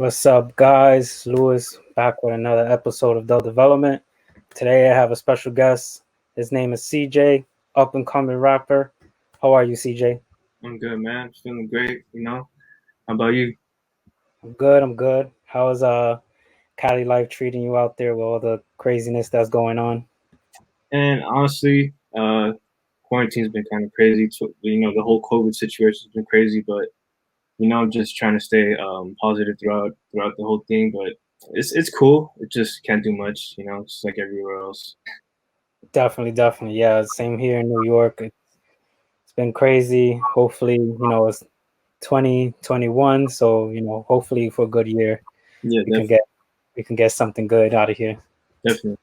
What's up, guys? Lewis back with another episode of Del Development. Today I have a special guest. His name is CeeJ, up and coming rapper. How are you, CeeJ? I'm good, man. Feeling great, How about you? I'm good. I'm good. How is Cali life treating you out there with all the craziness that's going on? And honestly, quarantine's been kind of crazy. Too. The whole COVID situation's been crazy, but I'm just trying to stay positive throughout the whole thing. But it's cool. It just can't do much, just like everywhere else. Definitely, definitely. Yeah, same here in New York. It's been crazy. Hopefully, it's 2021, so hopefully for a good year Yeah, we can get we can get something good out of here. definitely.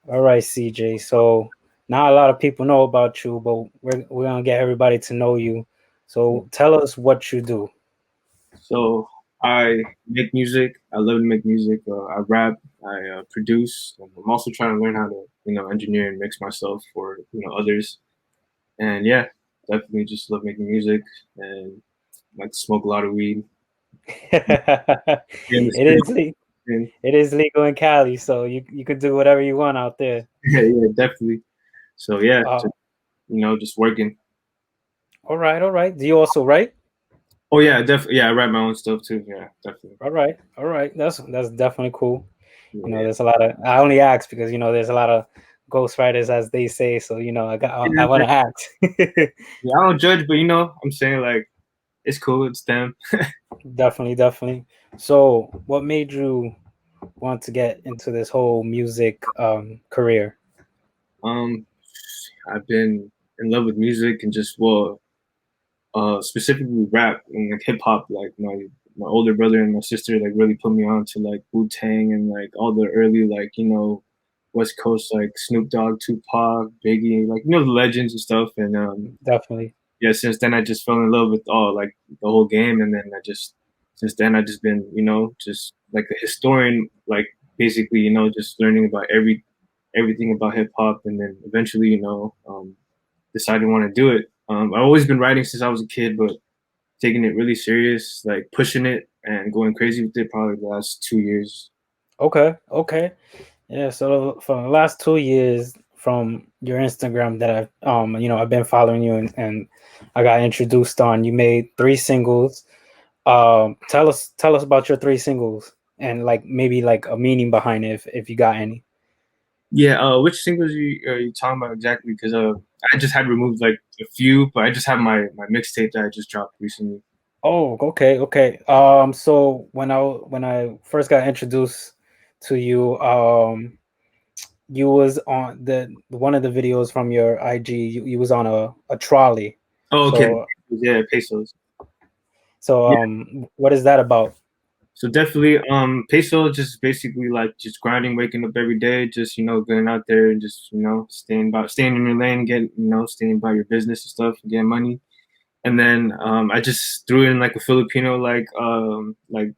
All right, CeeJ. So now a lot of people know about you, but we're gonna get everybody to know you. So tell us what you do. So I make music. I love to make music. I rap. I produce. And I'm also trying to learn how to engineer and mix myself for others. And yeah, definitely just love making music and like to smoke a lot of weed. In the It street. is le- And it is legal in Cali, so you can do whatever you want out there. yeah, yeah, definitely. So yeah, Uh, just working. all right, all right. Do you also write? Oh yeah, definitely. Yeah, I write my own stuff too. Yeah, definitely. All right, all right. That's definitely cool. Yeah, There's a lot of. I only ask because there's a lot of ghostwriters, as they say. So I yeah, want to ask. yeah, I don't judge, but I'm saying like it's cool. It's them. Definitely, definitely. So, what made you want to get into this whole music career? Um, I've been in love with music and just specifically rap and like hip hop. Like my older brother and my sister like really put me on to like Wu Tang and like all the early like West Coast like Snoop Dogg, Tupac, Biggie, like the legends and stuff. And Definitely. yeah, since then I just fell in love with all like the whole game, and then I just since then I just been just like a historian, like basically just learning about everything about hip hop, and then eventually decided I want to do it. I've always been writing since I was a kid, but taking it really serious, like pushing it and going crazy with it, probably the last 2 years. Okay, okay. Yeah, so for the last 2 years from your Instagram that I've been following you and I got introduced on, you made three singles. Tell us about your three singles and like maybe like a meaning behind it if you got any. Yeah, which singles are you talking about exactly? Because I just had removed like a few, but I just have my mixtape that I just dropped recently. Oh, okay, okay. So when I first got introduced to you, you was on the one of the videos from your IG. You was on a trolley. Oh, okay. So Yeah, pesos. so Yeah, what is that about? so definitely, peso just basically like just grinding, waking up every day, just going out there and just staying in your lane, getting staying about your business and stuff, getting money. And then I just threw in like a Filipino like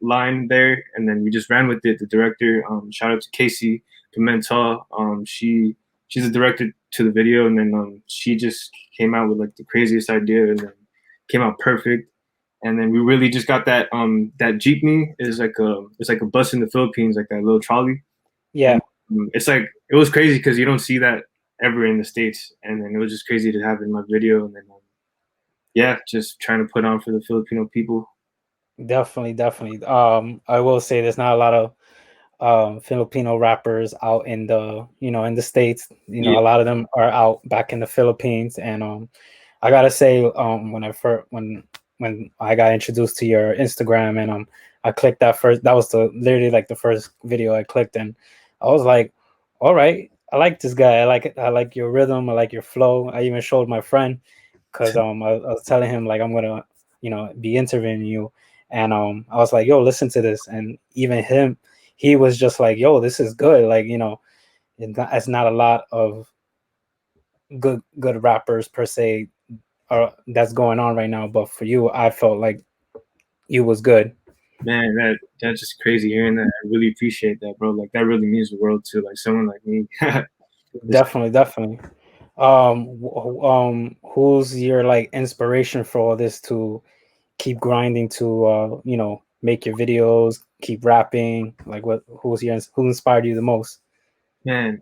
line there, and then we just ran with it. The director, shout out to Casey Pimentel, she's the director to the video, and then she just came out with like the craziest idea, and then came out perfect. And then we really just got that jeepney is like a bus in the Philippines, like that little trolley, and Yeah, it's like it was crazy because you don't see that ever in the States, and then it was just crazy to have in my video, and then yeah, just trying to put on for the Filipino people. definitely, definitely. I will say there's not a lot of Filipino rappers out in the States. Yeah, A lot of them are out back in the Philippines, and I gotta say, when I got introduced to your Instagram and I clicked that first. That was literally like the first video I clicked, and I was like, all right, I like this guy. I like it. I like your rhythm. I like your flow. I even showed my friend because I was telling him like I'm gonna be interviewing you, and I was like, yo, listen to this, and even he was just like, yo, this is good. Like it's not a lot of good rappers per se that's going on right now, but for you, I felt like you was good. man, that's just crazy hearing that. I really appreciate that, bro. Like that really means the world to like someone like me. It's, Definitely, definitely. Who's your like inspiration for all this to keep grinding to make your videos, keep rapping? Like, who inspired you the most? Man,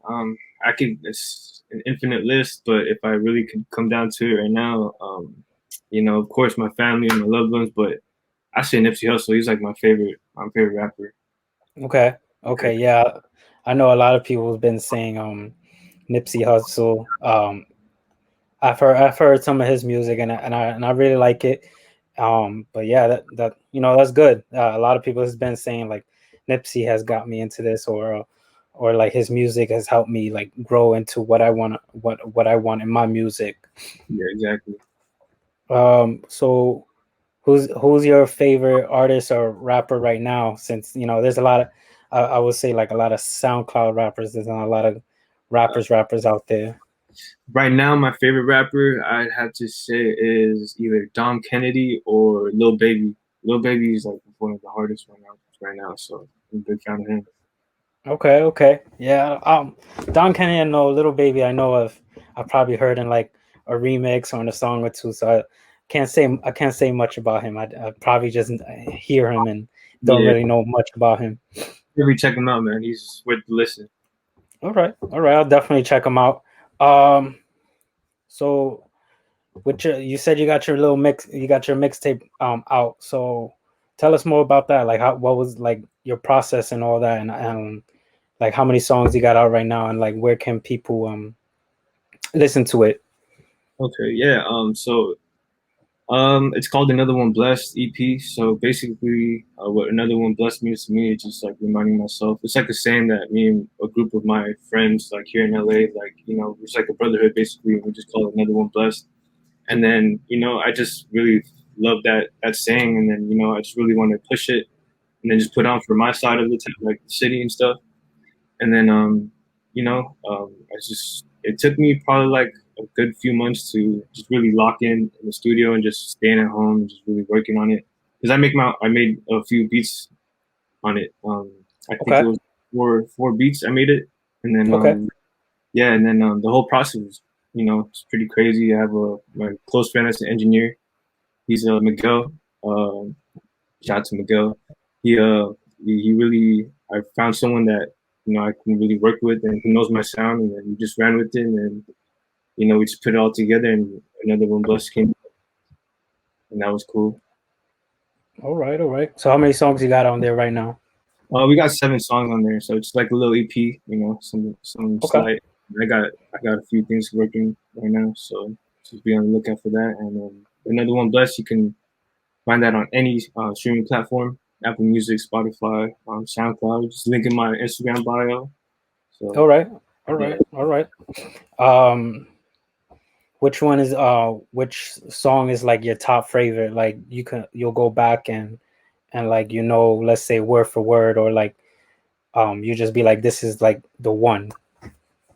I could it's an infinite list, but if I really could come down to it right now, of course my family and my loved ones, but I say Nipsey Hussle. He's like my favorite rapper. Okay, Yeah, okay, yeah, I know a lot of people have been saying Nipsey Hussle. I've heard some of his music, and I really like it. But yeah, that that's good. A lot of people has been saying like Nipsey has got me into this, or like his music has helped me like grow into what I want in my music. yeah, exactly. So who's your favorite artist or rapper right now? Since there's a lot of, I would say like a lot of SoundCloud rappers. There's not a lot of rappers out there. Right now, my favorite rapper I'd have to say is either Dom Kennedy or Lil Baby. Lil Baby is like one of the hardest right now, so I'm a big fan of him. Okay, okay. Yeah. Don Kennedy, I know. Little Baby, I know of. I probably heard in like a remix or in a song or two. So I can't say much about him. I probably just hear him and don't Yeah, really know much about him. really check him out, man. He's worth the listen. All right, all right. I'll definitely check him out. Um, so you said you got your mixtape out. So tell us more about that. Like what was like your process and all that, and like how many songs you got out right now, and like where can people listen to it? Okay, yeah. It's called Another One Blessed EP. So basically, what Another One Blessed means to me is just like reminding myself. It's like a saying that me and a group of my friends, like here in LA, like it's like a brotherhood basically. And we just call it Another One Blessed. And then I just really love that saying, and then I just really want to push it, and then just put on for my side of the like the city and stuff. And then I just it took me probably like a good few months to just really lock in the studio and just staying at home and just really working on it because I made a few beats on it. I think it Okay, was four beats I made it, and then okay, yeah, and then the whole process was it's pretty crazy. I have my close friend that's an engineer. He's Miguel. Um, Shout out to Miguel. He really I found someone that I can really work with and who knows my sound, and then we just ran with it, and then we just put it all together, and Another One Blessed came, and that was cool. all right, all right. So how many songs you got on there right now? We got 7 songs on there, so it's like a little EP, some Okay, slight. I got a few things working right now, so just be on the lookout for that. And Another One Blessed, you can find that on any streaming platform: Apple Music, Spotify, SoundCloud. Just link in my Instagram bio. all So right, all yeah, right, all right. Um, which song is like your top favorite? Like you'll go back and like let's say word for word, or like you just be like, this is like the one.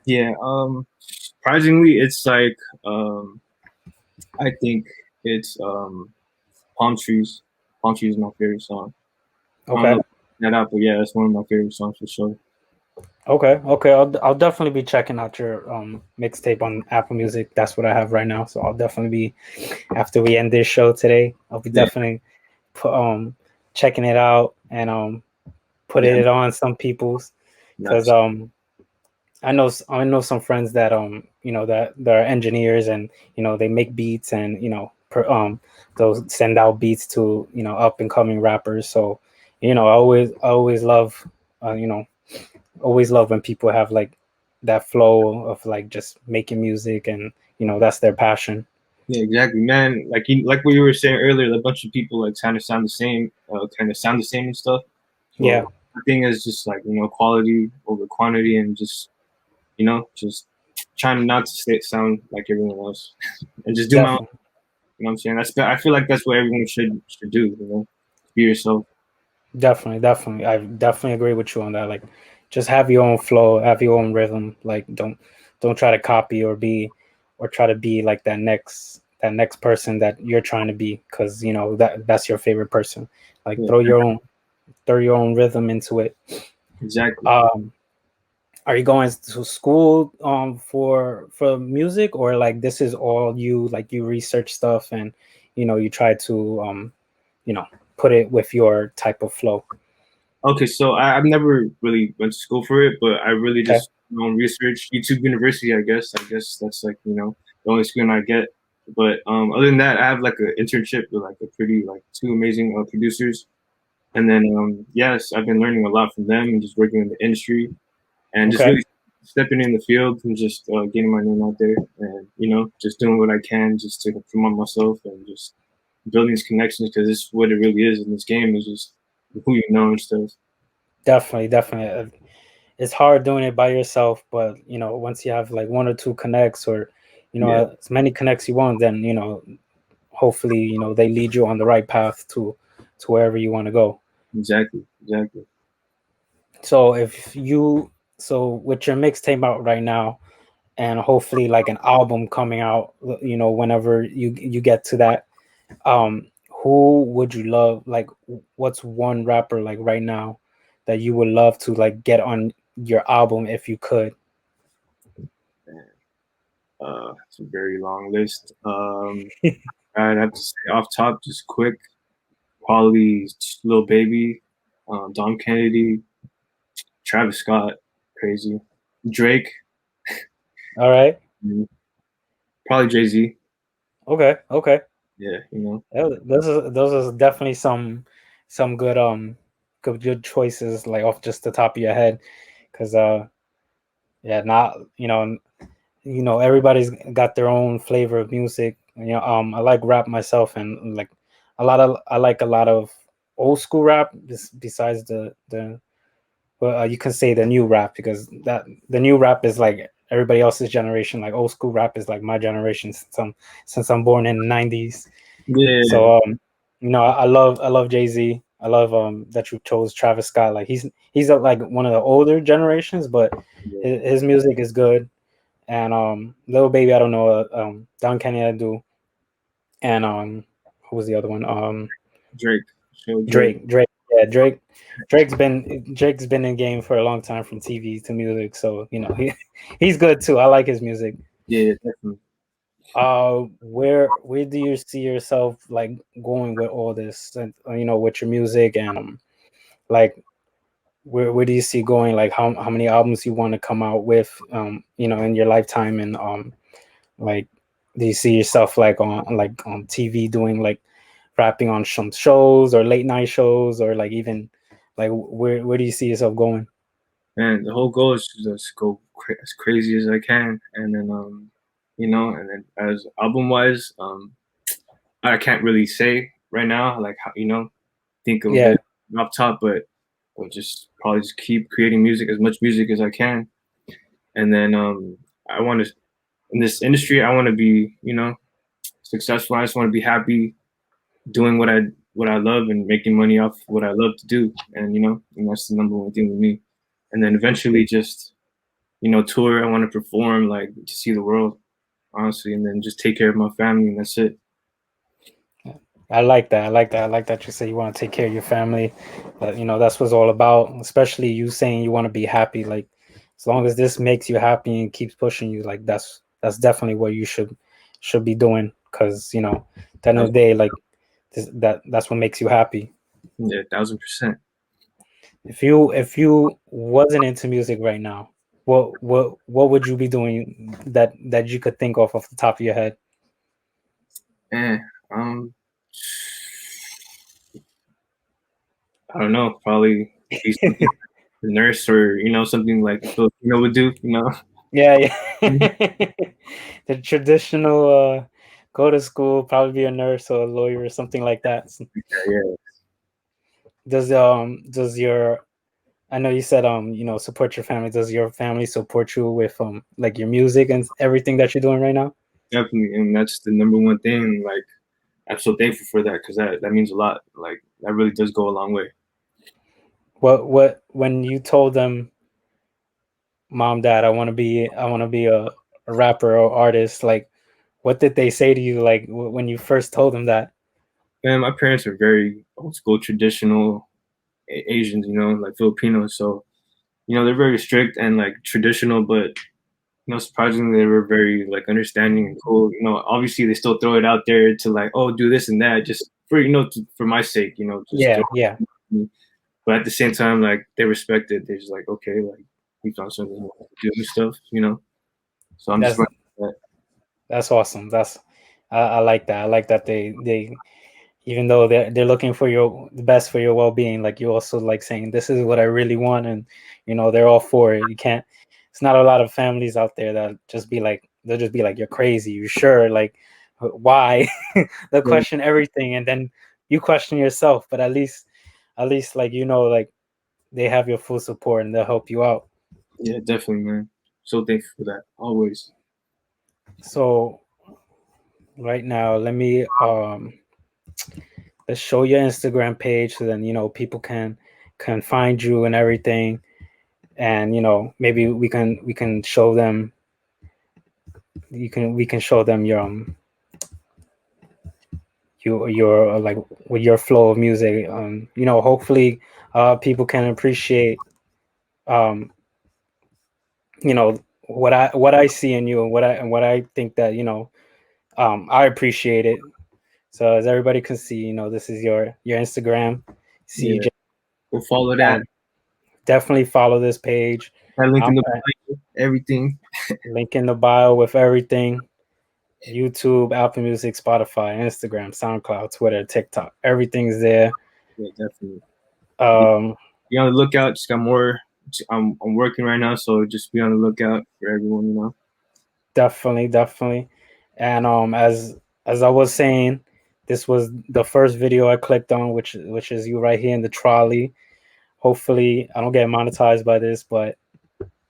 yeah. Surprisingly, it's like I think it's Palm Trees. Palm Trees is my favorite song. I don't Okay. know that out, but yeah, that's one of my favorite songs for sure. Okay, okay. I'll definitely be checking out your mixtape on Apple Music. That's what I have right now. So I'll definitely be, after we end this show today, I'll be Yeah, definitely checking it out and putting yeah, it on some people's, because nice. I know some friends that that they're engineers, and they make beats, and they'll send out beats to up and coming rappers. So I always love uh, you know always love when people have like that flow of like just making music, and that's their passion. Yeah, exactly, man. Like what you were saying earlier, a bunch of people like kind of sound the same and stuff. Yeah, So the thing is just like quality over quantity, and just trying not to sound like everyone else, and just do my own. definitely. You know what I'm saying? I feel like that's what everyone should do. Be yourself. Definitely. I definitely agree with you on that. Like, just have your own flow, have your own rhythm. Like, don't try to copy or try to be like that next person that you're trying to be, because that's your favorite person. Like, Yeah, throw your own rhythm into it. exactly. Um, are you going to school for music, or like this is all you, like you research stuff and you try to put it with your type of flow? Okay, so I've never really went to school for it, but I really Okay. just research YouTube University. I guess that's like the only schooling I get. But other than that, I have like an internship with like a pretty like two amazing producers, and then yes, I've been learning a lot from them and just working in the industry and just Okay. really stepping in the field and just getting my name out there and just doing what I can just to promote myself and just building these connections because this is what it really is in this game is just who you know and stuff. Definitely, definitely. It's hard doing it by yourself, but once you have like one or two connects, or Yeah, as many connects you want, then hopefully they lead you on the right path to wherever you want to go. exactly, exactly. So if you so with your mixtape out right now, and hopefully like an album coming out, whenever you get to that, who would you love, like what's one rapper like right now that you would love to like get on your album if you could? Man, it's a very long list. I'd have to say off top, just quick, probably Lil Baby, Dom Kennedy, Travis Scott, crazy, Drake, All right. probably Jay Z. Okay. Okay. Yeah, Those are definitely some good choices, like off just the top of your head, because yeah, not everybody's got their own flavor of music. I like rap myself, and like I like a lot of old school rap, besides the well, you can say the new rap, because that the new rap is like everybody else's generation. Like old school rap is like my generation, since I'm born in the 90s. yeah, So I love Jay-Z. I love that you chose Travis Scott. Like he's like one of the older generations, but yeah. his music is good. And Little Baby, I don't know. Don Kennedy, I do. And who was the other one? Drake, show Drake. Drake. Yeah, Drake's been in game for a long time, from TV to music. So he's good too. I like his music. Yeah, definitely. Where do you see yourself like going with all this, and with your music, and like where do you see going, like how many albums you want to come out with, in your lifetime, and like do you see yourself like on TV doing like rapping on some shows, or late night shows, or like even like where do you see yourself going? And the whole goal is to just go as crazy as I can, and then and then as album wise, I can't really say right now, like how think of Yeah, it off top, but just probably just keep creating music, as much music as I can, and then I want to in this industry, I want to be successful. I just want to be happy doing what I love and making money off what I love to do, and and that's the number one thing with me. And then eventually, just tour. I want to perform, like to see the world, honestly, and then just take care of my family, and that's it. I like that. I like that. I like that you say you want to take care of your family. But that's what it's all about. Especially you saying you want to be happy. Like as long as this makes you happy and keeps pushing you, like that's definitely what you should be doing. Because at the end of the day, like that's what makes you happy. Yeah, 1,000%. If you wasn't into music right now, what would you be doing that you could think of off the top of your head? And um, I don't know, probably be something like a nurse or something like a Filipino would do. Yeah, yeah. The traditional go to school, probably be a nurse or a lawyer or something like that. Yeah, Does your I know you said support your family. Does your family support you with like your music and everything that you're doing right now? definitely, and that's the number one thing. Like, I'm so thankful for that because that means a lot. Like, that really does go a long way. What when you told them, mom, dad, I want to be a rapper or artist, like what did they say to you, like when you first told them that? And my parents are very old school, traditional Asians, like Filipinos. So, they're very strict and like traditional, but surprisingly, they were very like understanding and cool. Obviously they still throw it out there to like, oh, do this and that, just for for my sake, just Yeah, throw yeah. it. But at the same time, like they respect it. They're just like, okay, like we found something to do and stuff. So I'm just That's running with that's awesome. I like that. I like that they even though they're looking for your the best for your well-being, like you also like saying this is what I really want, and they're all for it. You can't. It's not a lot of families out there that just be like they'll just be like you're crazy. You sure? Like why? They'll that. question everything, and then you question yourself. But at least like like they have your full support and they'll help you out. Yeah, definitely, man. So thankful for that. Always. So right now, let's show your Instagram page so then people can find you and everything, and maybe we can show them we can show them your like with your flow of music. Hopefully people can appreciate um what I see in you and what I think that I appreciate it. So as everybody can see, this is your Instagram, Yeah. CeeJ. Go follow that. Definitely follow this page. That link in the Uh, bio, everything. Link in the bio with everything. YouTube, Apple Music, Spotify, Instagram, SoundCloud, Twitter, TikTok. Everything's there. Yeah, definitely. Be, Um, be on the lookout. Just got more. I'm working right now, so just be on the lookout for everyone. Definitely, definitely. And as I was saying, this was the first video I clicked on, which is you right here in the trolley. Hopefully, I don't get monetized by this, but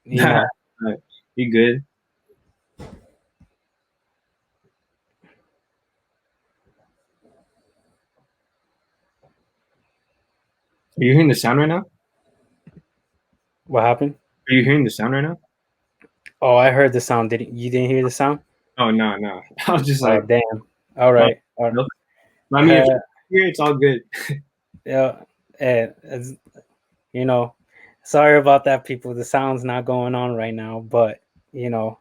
you know, Alright, you good? Are you hearing the sound right now? what happened? Are you hearing the sound right now? Oh, I heard the sound. You didn't hear the sound? Oh no, no. I was just Oh, like, damn. All well, right. All right. no. I mean, if you're here, it's all good. Yeah. It's, you know, sorry about that, people. The sound's not going on right now, but you know,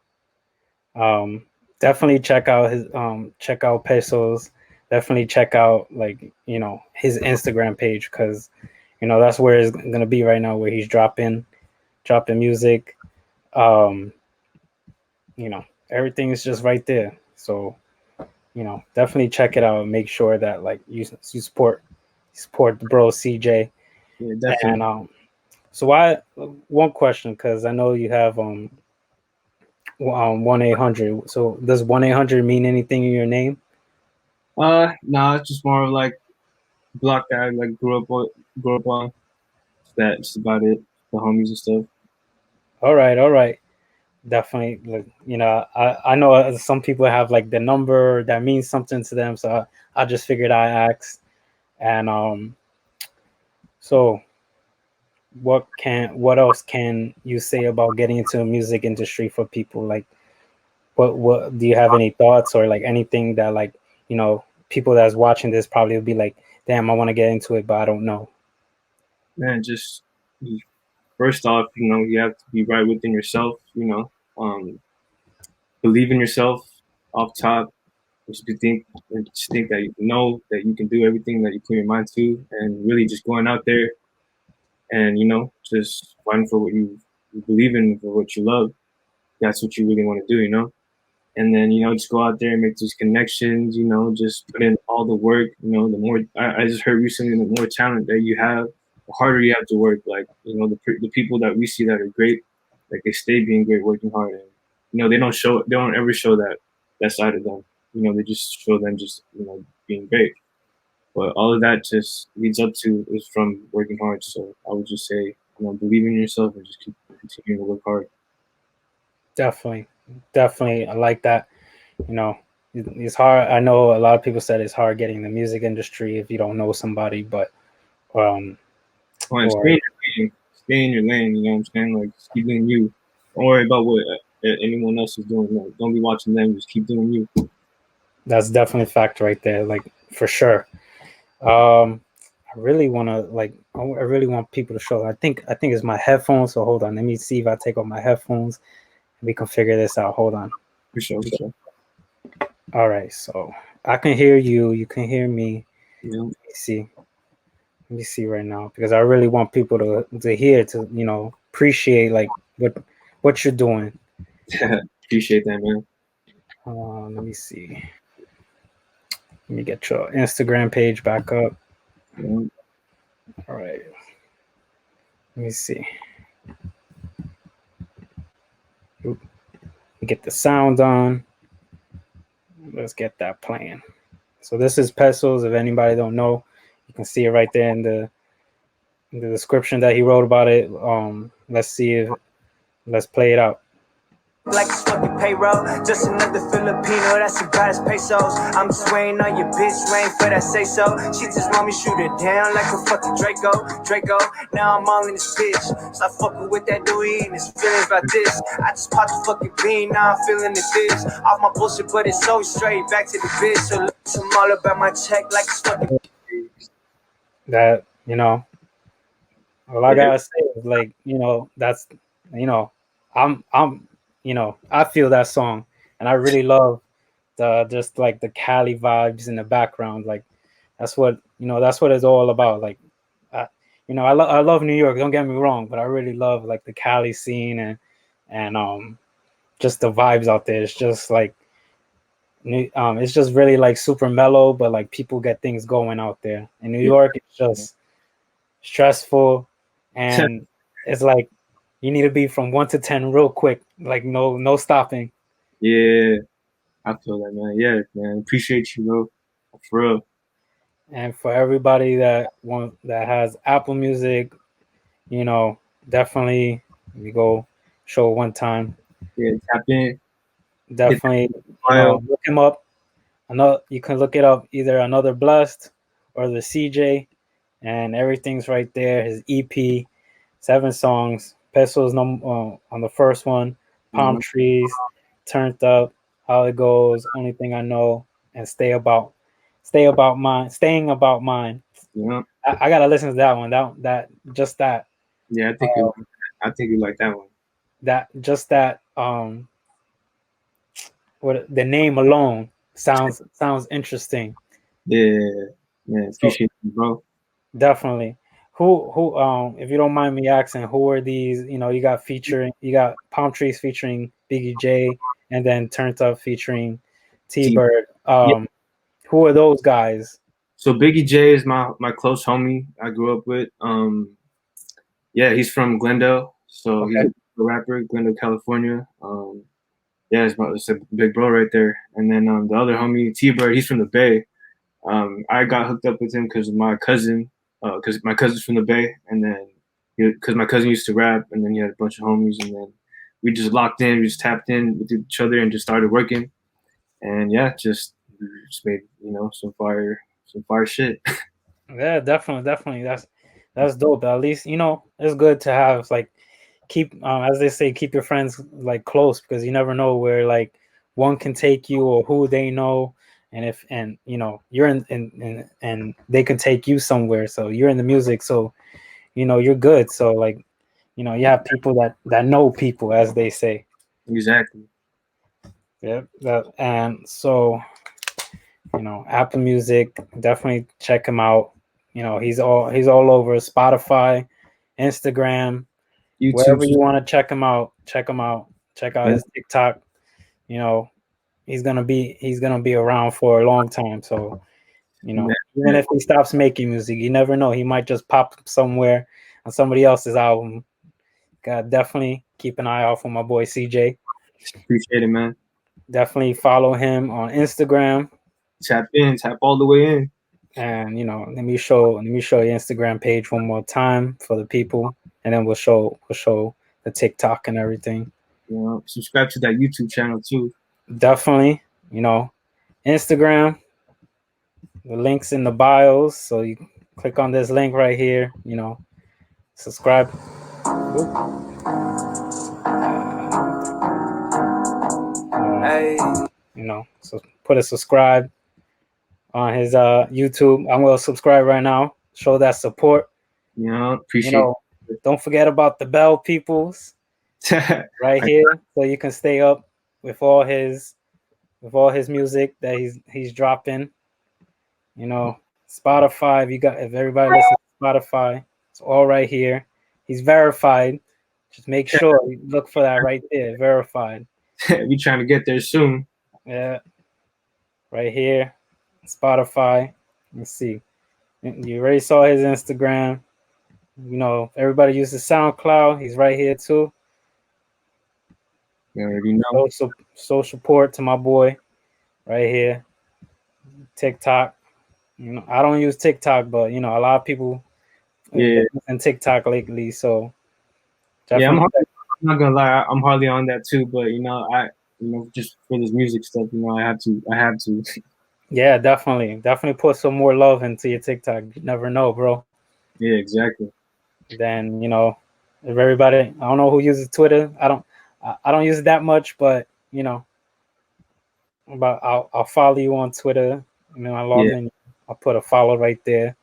um, definitely check out Pesos. Definitely check out like his Instagram page because that's where it's gonna be right now, where he's dropping music. Um, Everything is just right there. So definitely check it out and make sure that like you support the bro CeeJ. Yeah, And definitely. so why one question, because I know you have 1-800. So does 1-800 mean anything in your name? Nah, it's just more of like block that I like grew up on. That's about it. The homies and stuff. All right, all right. Definitely. Like, I know some people have like the number that means something to them, so I just figured I ask. And so what else can you say about getting into the music industry for people? Like what do you have any thoughts or like anything that like people that's watching this probably will be like, damn, I want to get into it, but I don't know. Man, just first off, you have to be right within yourself. Believe in yourself off top. Just think that you know that you can do everything that you put your mind to, and really just going out there and just fighting for what you believe in, for what you love. That's what you really want to do. And then just go out there and make those connections. Just put in all the work. The more I just heard recently, the more talent that you have, the harder you have to work. Like the people that we see that are great, like they stay being great, working hard, and they don't ever show that side of them. They just show them just being great. But all of that just leads up to is from working hard. So I would just say, believe in yourself and just keep continuing to work hard. Definitely, definitely, I like that. you know it's hard. I know a lot of people said it's hard getting in the music industry if you don't know somebody, but um And or stay in your lane. You know what I'm saying? Like just keep doing you. Don't worry about what anyone else is doing. Like, don't be watching them. Just keep doing you. that's definitely a fact right there, like for sure. I really want to like I really want people to show. I think it's my headphones, so hold on, let me see if I take off my headphones and we can figure this out. Hold on. For sure. For sure. All right, so I can hear you, you can hear me. You know? See. Let me see right now because I really want people to hear to appreciate like what you're doing. Appreciate that, man. Let me see. Let me get your Instagram page back up. You know? All right. Let me see. Oop. Get the sound on. Let's get that playing. So this is Pesos. If anybody don't know, you can see it right there in the description that he wrote about it. Let's play it out. Like it's fucking payroll, just another Filipino, that's the baddest pesos. I'm just waiting on your bitch, waiting for that say so. She just want me shoot it down like a fucking Draco. Now I'm all in this bitch. Stop fucking with that Dewey and his feelings about this. I just popped the fucking bean, now I'm feeling it this. Off my bullshit, but it's so straight, back to the bitch. So listen all about my check like it's fucking. That all I Yeah. gotta say is that's I'm I feel that song and I really love the just like the Cali vibes in the background. Like that's what it's all about. Like I love New York, don't get me wrong, but I really love like the Cali scene and just the vibes out there. It's just like it's just really like super mellow, but like people get things going out there. In New York, it's just stressful, and it's like you need to be from 1 to 10 real quick, like no stopping. Yeah, I feel that, man. Yeah, man. Appreciate you, bro. For real. And for everybody that has Apple Music, definitely we go show one time. Yeah, tap in. Hit Definitely, that file. look him up. You can look it up either Another Blessed or the CeeJ, and everything's right there. His EP, 7 songs. Pesos on the first one. You Palm know? Trees, Turned Up, How It Goes, Only Thing I Know, and Staying About Mine. You know? I gotta listen to that one. That just that Yeah, uh, I think you like that one. that just that what the name alone sounds interesting. Yeah, man. So Appreciate you, bro. definitely. Who if you don't mind me asking, who are these? You got Palm Trees featuring Biggie J and then Turned Up featuring T T. Bird. Yeah. Who are those guys? So Biggie J is my close homie I grew up with. Yeah, he's from Glendale, so he's Okay. a rapper, Glendale, California. Yeah, it's a big bro right there. And then the other homie T Bird, he's from the Bay. I got hooked up with him because my cousin's from the Bay, and then because my cousin used to rap, and then he had a bunch of homies, and then we just locked in, we just tapped in with each other, and just started working, and yeah, just made some fire shit. Yeah, definitely. That's dope. At least it's good to have like keep as they say, keep your friends like close because you never know where like one can take you or who they know, and if and you're and they can take you somewhere. So you're in the music, so you're good. So like you have people that know people, as they say. Exactly. Yeah. And so Apple Music, definitely check him out. He's all over Spotify, Instagram, YouTube. wherever you want to check him out. Check him out. Check out Yeah. his TikTok. You know, he's gonna be around for a long time. So Man, even if he stops making music, you never know. He might just pop up somewhere on somebody else's album. Got definitely keep an eye out for my boy CeeJ. appreciate it, man. Definitely follow him on Instagram. Tap all the way in. And let me show your Instagram page one more time for the people, and then we'll show the TikTok and everything. Subscribe to that YouTube channel too. Definitely, Instagram. The links in the bios, so you click on this link right here. Subscribe. Hey. So put a subscribe on his YouTube. I'm gonna subscribe right now. Show that support. You Appreciate know, don't forget about the bell, peoples, it. right here, so you can stay up with all his music that he's dropping. Spotify. If everybody listens to Spotify, it's all right here. He's verified. Just make sure you look for that right there, verified. We trying to get there soon. Yeah, right here, Spotify. Let's see. You already saw his Instagram. You know, everybody uses SoundCloud. He's right here too. You already know. Social support to my boy, right here. TikTok. You know, I don't use TikTok, but you know, a lot of people Yeah, and TikTok lately. So yeah. definitely, I'm not gonna lie. I'm hardly on that too, but just for this music stuff, I have to. yeah, definitely put some more love into your TikTok. You never know, bro. Yeah, exactly. Then you know, if everybody, I don't know who uses Twitter. I don't use it that much, but you know, but I'll follow you on Twitter. You know, I log Yeah, in. I'll put a follow right there.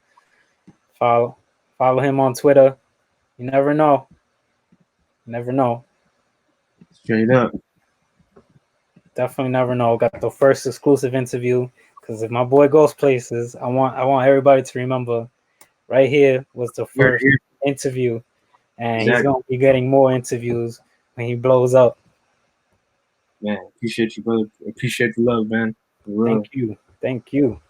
Follow follow him on Twitter. You never know. Never know. straight up. Definitely never know. Got the first exclusive interview. Because if my boy goes places, I want everybody to remember right here was the We're first here. interview, and he's Exactly. gonna be getting more interviews when he blows up. Man, appreciate you, brother. Appreciate the love, man. For real. Thank you.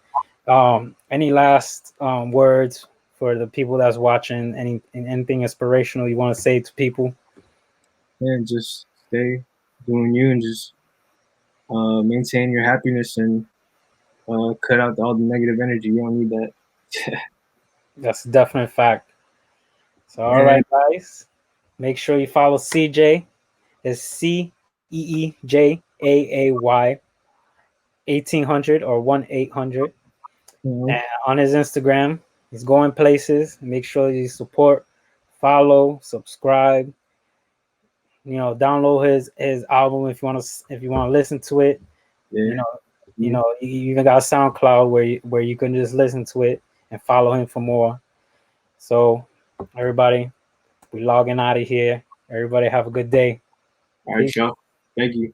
Any last words for the people that's watching? Anything inspirational you want to say to people? Man, just stay doing you and just maintain your happiness and cut out all the negative energy. You don't need that. That's a definite fact. So, all Man, right, guys, make sure you follow CeeJ. It's CeeJaay 1800 or 1800. you know, And on his Instagram, he's going places. Make sure you support, follow, subscribe. You know, download his album if you want to listen to it. yeah. You know, you even got SoundCloud where you can just listen to it and follow him for more. So, everybody, we logging out of here. Everybody have a good day. All right, Peace. y'all. Thank you.